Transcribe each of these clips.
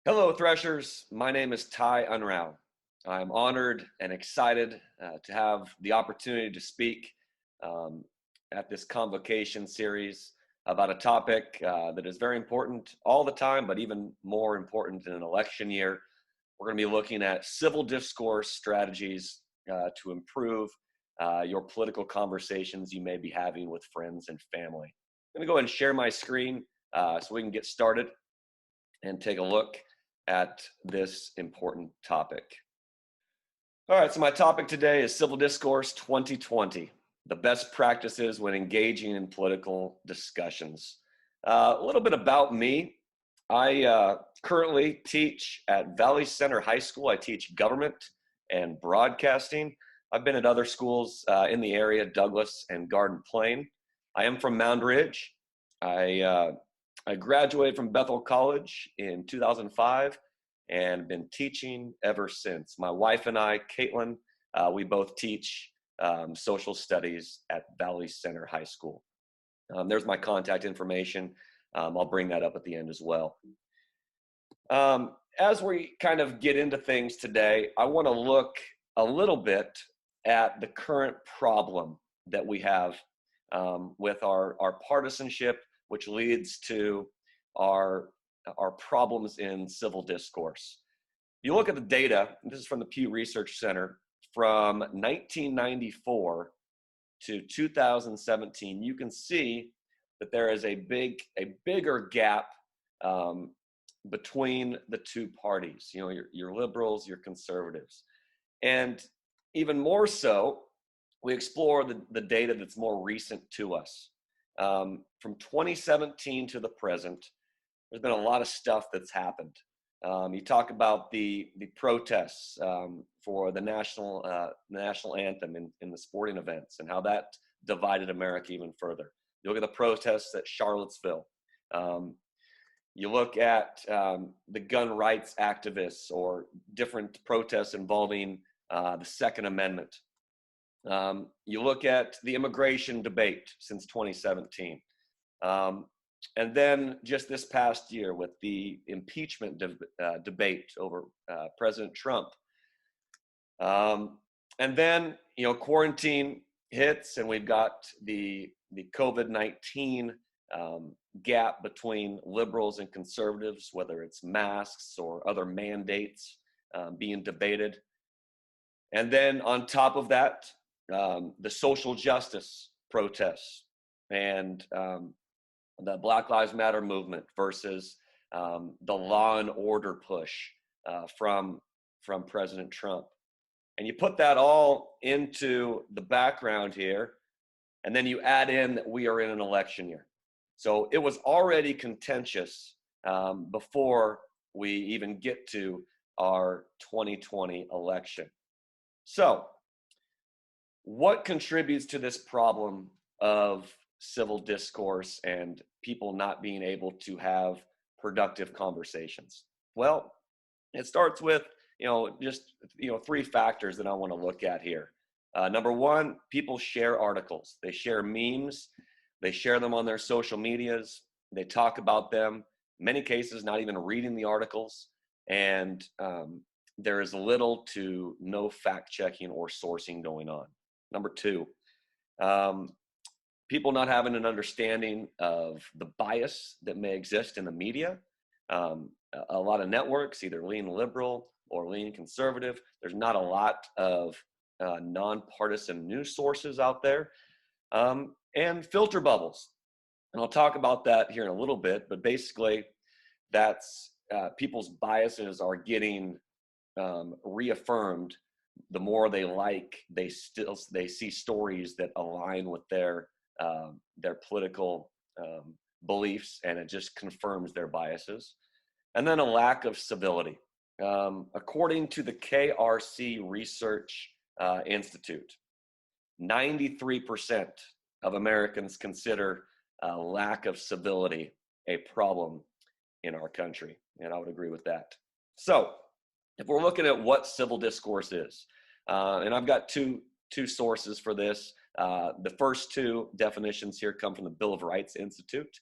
Hello, Threshers. My name is Unrau. I'm honored and excited to have the opportunity to speak um, at this Convocation series about a topic that is very important all the time, but even more important in an election year. We're going to be looking at civil discourse strategies to improve your political conversations you may be having with friends and family. I'm going to go ahead and share my screen so we can get started and take a look at this important topic. All right, so my topic today is Civil Discourse 2020, the best practices when engaging in political discussions. A little bit about me. I currently teach at Valley Center High School. I teach government and broadcasting. I've been at other schools in the area, Douglas and Garden Plain. I am from Mound Ridge. I graduated from Bethel College in 2005 and been teaching ever since. My wife and I, Caitlin, we both teach social studies at Valley Center High School. There's my contact information. I'll bring that up at the end as well. As we kind of get into things today, I want to look a little bit at the current problem that we have with our partisanship, which leads to our problems in civil discourse. You look at the data, this is from the Pew Research Center, from 1994 to 2017, you can see that there is a bigger gap between the two parties, you know, your liberals, your conservatives. And even more so, we explore the data that's more recent to us. From 2017 to the present, there's been a lot of stuff that's happened. You talk about the protests for the national anthem in the sporting events and how that divided America even further. You look at the protests at Charlottesville. You look at the gun rights activists or different protests involving the Second Amendment. You look at the immigration debate since 2017. And then just this past year with the impeachment debate over President Trump. And then, you know, quarantine hits and we've got the COVID-19 gap between liberals and conservatives, whether it's masks or other mandates being debated. And then on top of that, the social justice protests and the Black Lives Matter movement versus the law and order push from President Trump. And you put that all into the background here, and then you add in that we are in an election year. So it was already contentious before we even get to our 2020 election. So what contributes to this problem of civil discourse and people not being able to have productive conversations? Well, it starts with, just three factors that I want to look at here. Number one, people share articles. They share memes. They share them on their social medias. They talk about them, in many cases not even reading the articles. And there is little to no fact checking or sourcing going on. Number two, people not having an understanding of the bias that may exist in the media. A lot of networks either lean liberal or lean conservative. There's not a lot of nonpartisan news sources out there, and filter bubbles. And I'll talk about that here in a little bit, but basically that's people's biases are getting reaffirmed the more they see stories that align with their political beliefs, and it just confirms their biases. And then a lack of civility. According to the KRC Research Institute, 93% of Americans consider a lack of civility a problem in our country, and I would agree with that. So if we're looking at what civil discourse is, and I've got two sources for this. The first two definitions here come from the Bill of Rights Institute.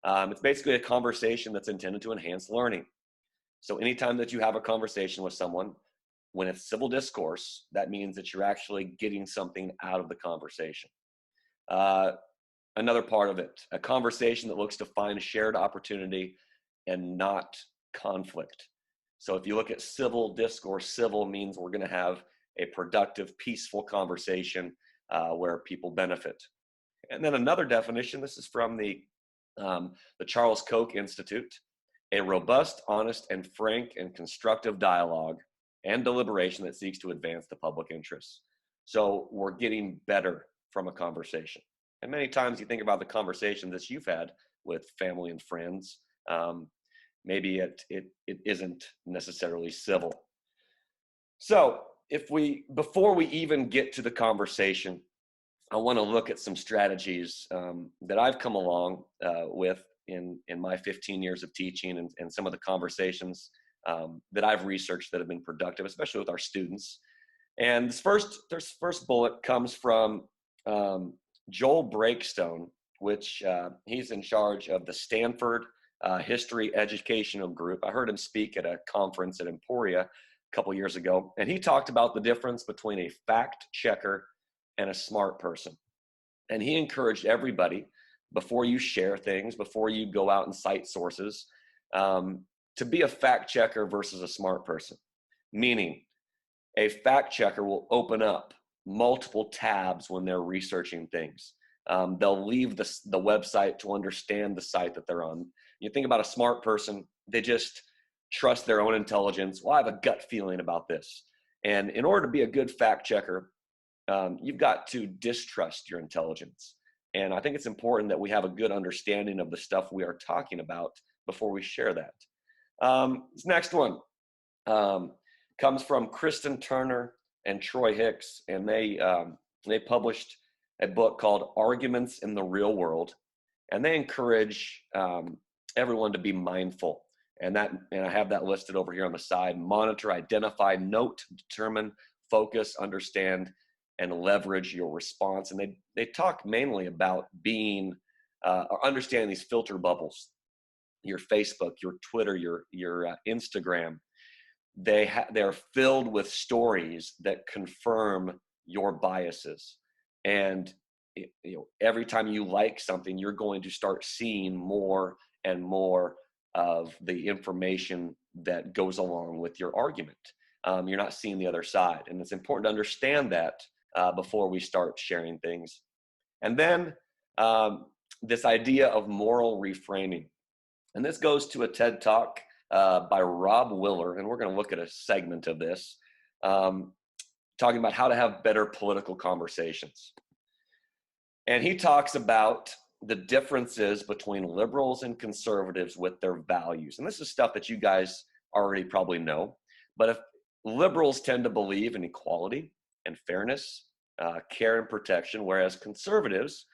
It's basically a conversation that's intended to enhance learning. So anytime that you have a conversation with someone, when it's civil discourse, that means that you're actually getting something out of the conversation. Uh, Another part of it, a conversation that looks to find shared opportunity and not conflict. So if you look at civil discourse, civil means we're going to have a productive, peaceful conversation where people benefit. And then another definition, this is from the Charles Koch Institute, a robust, honest, and frank and constructive dialogue and deliberation that seeks to advance the public interest. So we're getting better from a conversation. And many times you think about the conversation that you've had with family and friends, maybe it isn't necessarily civil. So before we even get to the conversation, I want to look at some strategies that I've come along with in my 15 years of teaching and some of the conversations that I've researched that have been productive, especially with our students. And this first bullet comes from Joel Breakstone, which he's in charge of the Stanford History Educational Group. I heard him speak at a conference at Emporia a couple years ago, and he talked about the difference between a fact checker and a smart person. And he encouraged everybody, before you share things, before you go out and cite sources, to be a fact checker versus a smart person. Meaning, a fact checker will open up multiple tabs when they're researching things. They'll leave the website to understand the site that they're on. You think about a smart person, they just trust their own intelligence. Well, I have a gut feeling about this. And in order to be a good fact checker, you've got to distrust your intelligence. And I think it's important that we have a good understanding of the stuff we are talking about before we share that. This next one comes from Kristen Turner and Troy Hicks, and they published a book called Arguments in the Real World, and they encourage everyone to be mindful. And I have that listed over here on the side: monitor, identify, note, determine, focus, understand, and leverage your response. And they talk mainly about being or understanding these filter bubbles. Your Facebook, your Twitter, your Instagram, they're filled with stories that confirm your biases. And every time you like something, you're going to start seeing more and more of the information that goes along with your argument. You're not seeing the other side, and it's important to understand that before we start sharing things. And then this idea of moral reframing. And this goes to a TED Talk by Rob Willer, and we're going to look at a segment of this, talking about how to have better political conversations. And he talks about the differences between liberals and conservatives with their values. And this is stuff that you guys already probably know. But if liberals tend to believe in equality and fairness, care and protection, whereas conservatives,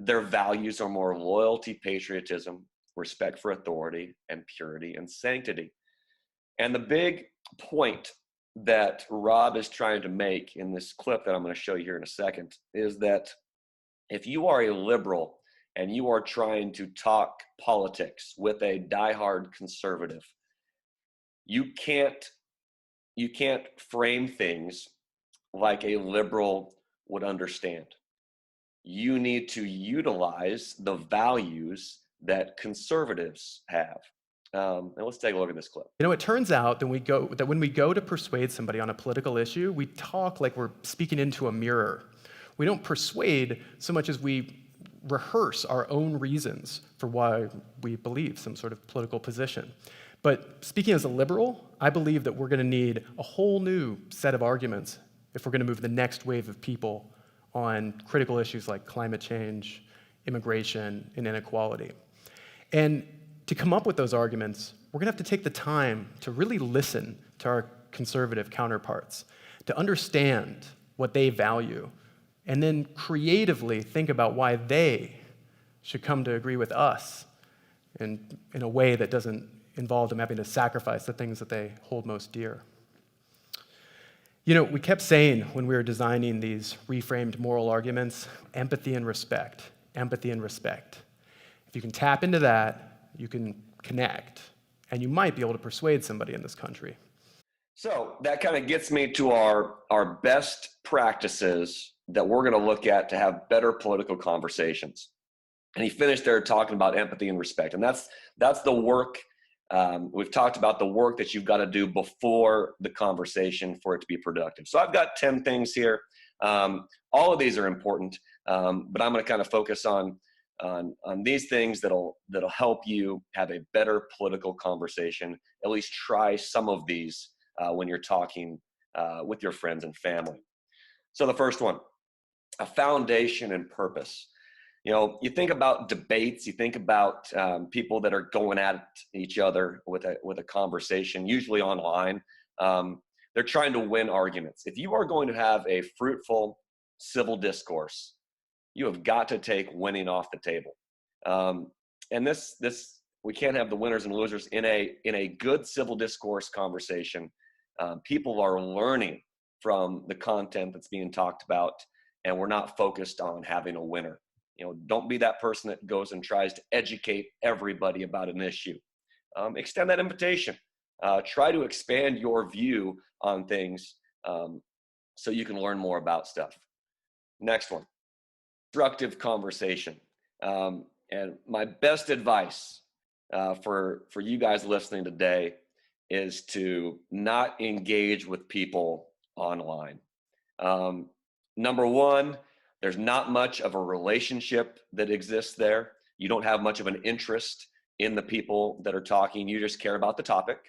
their values are more loyalty, patriotism, respect for authority, and purity and sanctity. And the big point that Rob is trying to make in this clip that I'm going to show you here in a second is that if you are a liberal and you are trying to talk politics with a diehard conservative, you can't frame things like a liberal would understand. You need to utilize the values that conservatives have. And let's take a look at this clip. It turns out that when we go to persuade somebody on a political issue, we talk like we're speaking into a mirror. We don't persuade so much as we rehearse our own reasons for why we believe some sort of political position. But speaking as a liberal, I believe that we're going to need a whole new set of arguments if we're going to move the next wave of people on critical issues like climate change, immigration, and inequality. And to come up with those arguments, we're going to have to take the time to really listen to our conservative counterparts, to understand what they value, and then creatively think about why they should come to agree with us in a way that doesn't involve them having to sacrifice the things that they hold most dear. We kept saying when we were designing these reframed moral arguments, empathy and respect, empathy and respect. If you can tap into that, you can connect. and you might be able to persuade somebody in this country. So that kind of gets me to our best practices that we're going to look at to have better political conversations. And he finished there talking about empathy and respect, and that's the work. We've talked about the work that you've got to do before the conversation for it to be productive. So I've got 10 things here. All of these are important, but I'm going to kind of focus on these things that'll help you have a better political conversation. At least try some of these when you're talking with your friends and family. So the first one, a foundation and purpose. You know, you think about debates, you think about people that are going at each other with a conversation, usually online. They're trying to win arguments. If you are going to have a fruitful civil discourse, you have got to take winning off the table. And this we can't have the winners and losers in a good civil discourse conversation. People are learning from the content that's being talked about, and we're not focused on having a winner. You know, don't be that person that goes and tries to educate everybody about an issue. Extend that invitation. Try to expand your view on things so you can learn more about stuff. Next one, constructive conversation. And my best advice for you guys listening today is to not engage with people online. Number one, there's not much of a relationship that exists there. You don't have much of an interest in the people that are talking. You just care about the topic.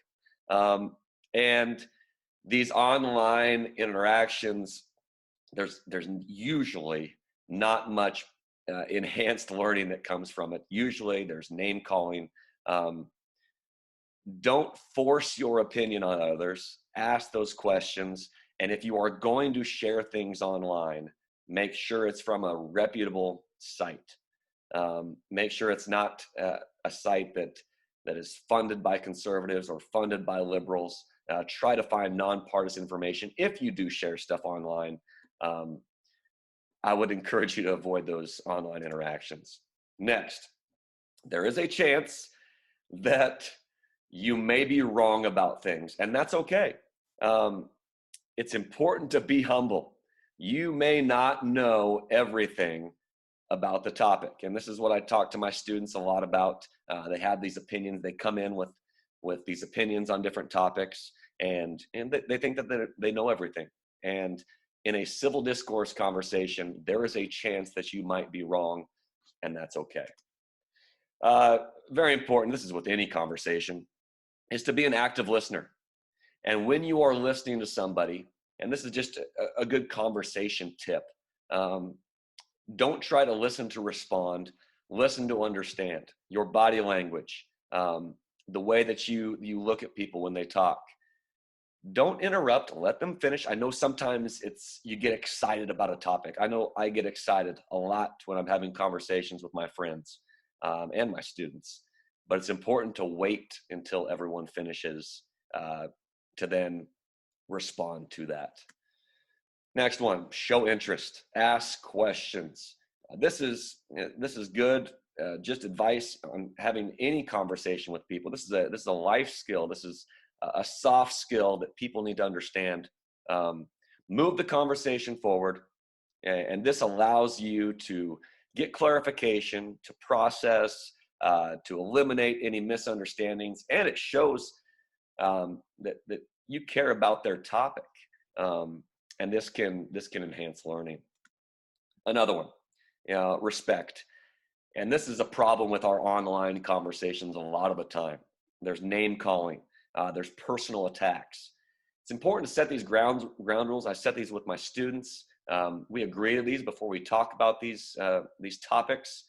And these online interactions, there's usually not much enhanced learning that comes from it. Usually there's name calling. Don't force your opinion on others. Ask those questions. And if you are going to share things online, make sure it's from a reputable site. Make sure it's not a site that is funded by conservatives or funded by liberals. Try to find nonpartisan information. If you do share stuff online, I would encourage you to avoid those online interactions. Next, there is a chance that you may be wrong about things, and that's okay. It's important to be humble. You may not know everything about the topic, and this is what I talk to my students a lot about. They have these opinions. They come in with these opinions on different topics, and they think that they know everything. And in a civil discourse conversation, there is a chance that you might be wrong, and that's okay. Very important, this is with any conversation, is to be an active listener. And when you are listening to somebody, and this is just a good conversation tip, don't try to listen to respond, listen to understand. Your body language, the way that you look at people when they talk. Don't interrupt, let them finish. I know sometimes you get excited about a topic. I know I get excited a lot when I'm having conversations with my friends and my students, but it's important to wait until everyone finishes to then respond to that. Next one, show interest, ask questions. This is good. Just advice on having any conversation with people. This is a life skill. This is a soft skill that people need to understand. Move the conversation forward, and this allows you to get clarification, to process, to eliminate any misunderstandings, and it shows that you care about their topic, and this can enhance learning. Another one, respect, and this is a problem with our online conversations a lot of the time. There's name calling. There's personal attacks. It's important to set these ground rules. I set these with my students. We agree to these before we talk about these topics.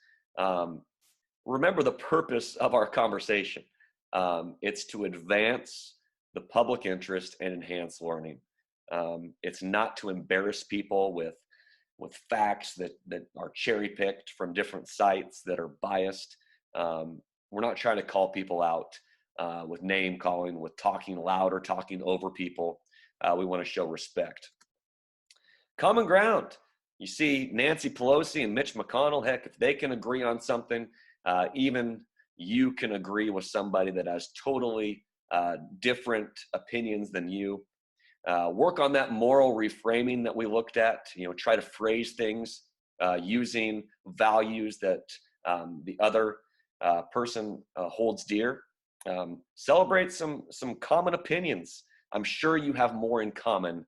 Remember the purpose of our conversation. It's to advance the public interest and enhance learning. It's not to embarrass people with facts that are cherry picked from different sites that are biased. We're not trying to call people out with name calling, with talking loud or talking over people. We want to show respect. Common ground. You see Nancy Pelosi and Mitch McConnell, heck, if they can agree on something, even you can agree with somebody that has totally different opinions than you. Work on that moral reframing that we looked at. Try to phrase things using values that the other person holds dear. Celebrate some common opinions. I'm sure you have more in common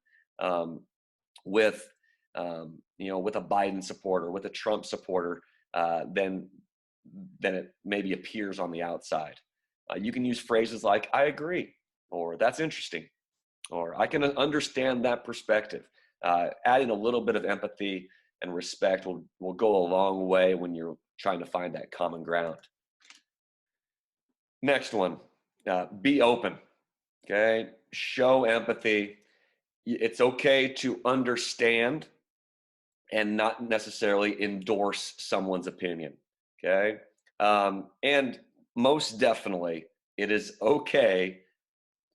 with with a Biden supporter, with a Trump supporter, than it maybe appears on the outside. You can use phrases like "I agree," or "That's interesting," or "I can understand that perspective." Adding a little bit of empathy and respect will go a long way when you're trying to find that common ground. Next one, be open. Okay, show empathy. It's okay to understand and not necessarily endorse someone's opinion. Okay, and most definitely, it is okay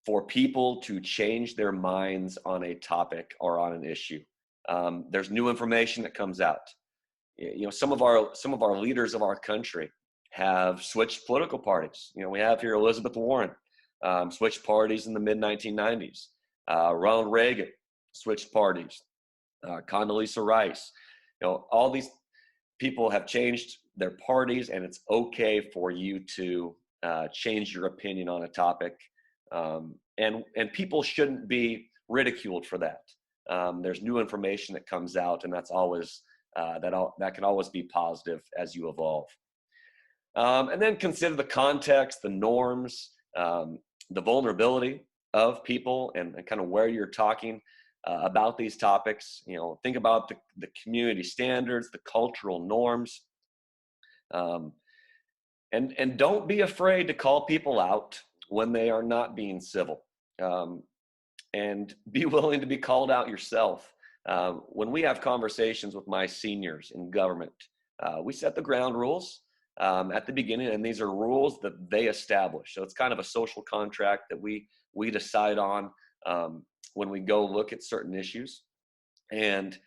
for people to change their minds on a topic or on an issue. There's new information that comes out. Some of our leaders of our country have switched political parties. We have here Elizabeth Warren switched parties in the mid-1990s. Ronald Reagan switched parties. Condoleezza Rice. All these people have changed their parties, and it's okay for you to change your opinion on a topic. And people shouldn't be ridiculed for that. There's new information that comes out, and that's always that can always be positive as you evolve. And then consider the context, the norms, the vulnerability of people, and kind of where you're talking about these topics. Think about the community standards, the cultural norms, and don't be afraid to call people out when they are not being civil, and be willing to be called out yourself. When we have conversations with my seniors in government, we set the ground rules at the beginning, and these are rules that they establish. So it's kind of a social contract that we decide on when we go look at certain issues, and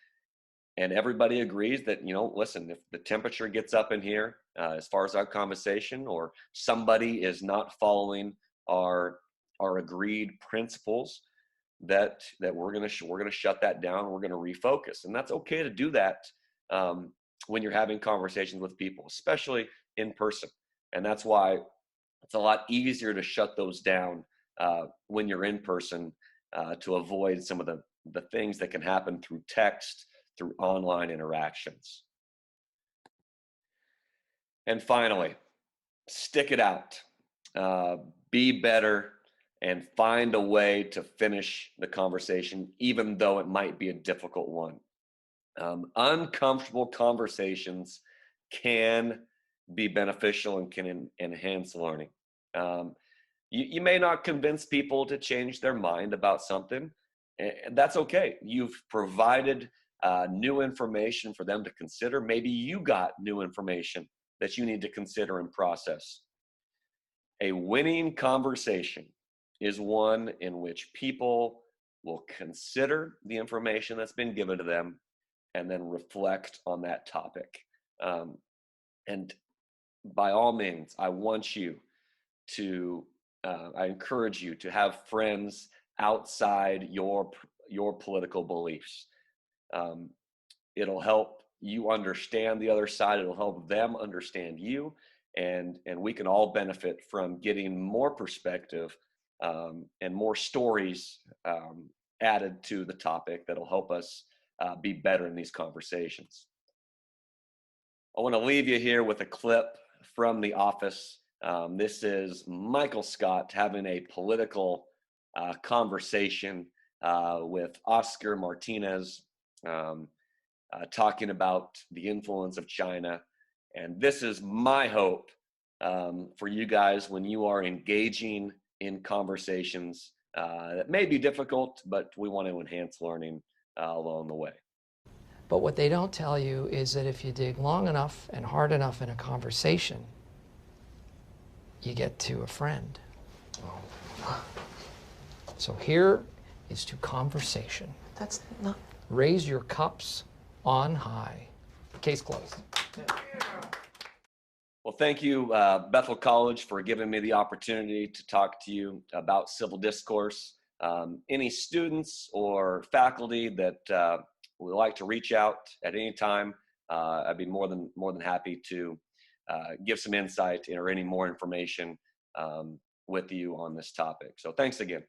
everybody agrees that, listen, if the temperature gets up in here as far as our conversation, or somebody is not following our agreed principles, that we're gonna shut that down. We're gonna refocus, and that's okay to do that when you're having conversations with people, especially in person. And that's why it's a lot easier to shut those down when you're in person, to avoid some of the things that can happen through text, through online interactions. And finally, stick it out. Be better, and find a way to finish the conversation, even though it might be a difficult one. Uncomfortable conversations can be beneficial and can enhance learning. You may not convince people to change their mind about something. That's okay. You've provided new information for them to consider. Maybe you got new information that you need to consider and process. A winning conversation is one in which people will consider the information that's been given to them and then reflect on that topic. And by all means, I encourage you to have friends outside your political beliefs. It'll help you understand the other side. It'll help them understand you, and we can all benefit from getting more perspective and more stories added to the topic that'll help us be better in these conversations. I want to leave you here with a clip from The Office. This is Michael Scott having a political conversation with Oscar Martinez, talking about the influence of China. And this is my hope for you guys when you are engaging in conversations that may be difficult, but we want to enhance learning along the way. But what they don't tell you is that if you dig long enough and hard enough in a conversation, you get to a friend. So here is to conversation. That's not... Raise your cups on high. Case closed. Well, thank you, Bethel College, for giving me the opportunity to talk to you about civil discourse. Any students or faculty that would like to reach out at any time, I'd be more than happy to give some insight or any more information with you on this topic. So thanks again.